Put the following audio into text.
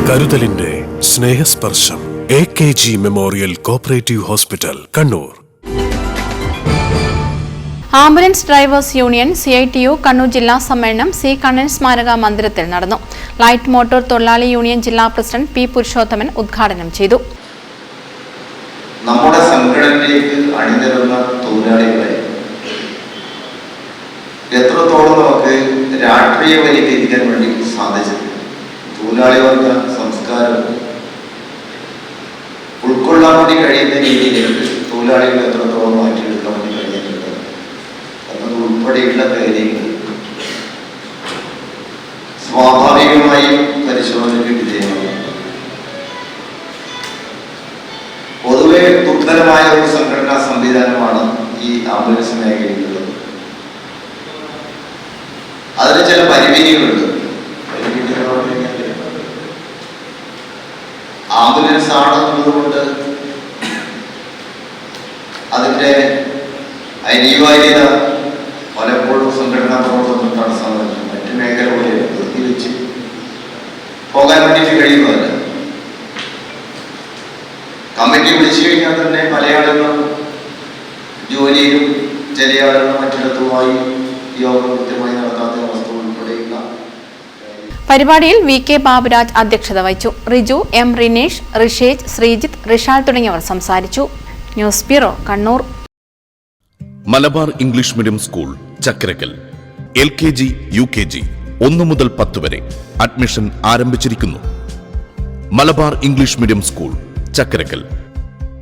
കരുതലിന്റെ സ്നേഹസ്പർശം AKG memorial cooperative hospital, Kannur. Ambulance drivers union CITU Kannur ജില്ലാ സമ്മേളനം C Kannan സ്മാരക മന്ദിരത്തിൽ നടന്നു. ലൈറ്റ് മോട്ടോർ തൊഴിലാളി യൂണിയൻ ജില്ലാ പ്രസിഡന്റ് P. പുരുഷോത്തമൻ ഉദ്ഘാടനം ചെയ്തു. നമ്മുടെ സംഘടനയിലേക്ക് അണിനിരുന്ന തൊഴിലാളികളെ എത്രത്തോളം നമുക്ക് രാഷ്ട്രീയവൽക്കരിക്കാൻ വേണ്ടി സാധിച്ചു. തൊഴിലാളി വർഗ സംസ്കാരം ഉൾക്കൊള്ളാൻ വേണ്ടി കഴിയുന്ന രീതിയിലേക്ക് തൊഴിലാളികളെ എത്രത്തോളം മാറ്റിയെടുക്കാൻ വേണ്ടി കഴിഞ്ഞിട്ടുണ്ട് എന്നത് ഉൾപ്പെടെയുള്ള കാര്യങ്ങൾ സ്വാഭാവികമായും പരിശോധനയ്ക്ക് വിധേയമാണ്. പൊതുവെ ദുർബലമായ ഒരു സംഘടനാ സംവിധാനമാണ് ഈ ആംബുലൻസ് മേഖലയിലുള്ളത്. അതിന് ചില പരിമിതികളുണ്ട്. ആംബുലൻസ് ആണ് എന്നതുകൊണ്ട് അതിൻ്റെ അനിവാര്യത പലപ്പോഴും സംഘടനാ പ്രവർത്തനം തടസ്സമല്ല. മറ്റു മേഖല പോലെ നിർത്തിവെച്ച് പോകാൻ വേണ്ടിയിട്ട് കഴിയുന്നതല്ല. കമ്മിറ്റി വിളിച്ചു കഴിഞ്ഞാൽ തന്നെ പല ആളുകളും ജോലിയിലും ചില ആളുകളും മറ്റിടത്തുമായി യോഗം കൃത്യമായി നടത്താത്ത അവസ്ഥ ഉൾപ്പെടെയുള്ള പരിപാടിയിൽ VK ബാബുരാജ് അധ്യക്ഷത വഹിച്ചു. റിജു, M. റിനേഷ്, ഋഷേജ്, ശ്രീജിത്ത്, റിഷാൽ തുടങ്ങിയവർ സംസാരിച്ചു. News bureau, Kannur. Malabar English medium school, Chakkarakkal. LKG, UKG 1 മുതൽ 10 വരെ അഡ്മിഷൻ ആരംഭിച്ചിരിക്കുന്നു. Malabar English medium school, Chakkarakkal.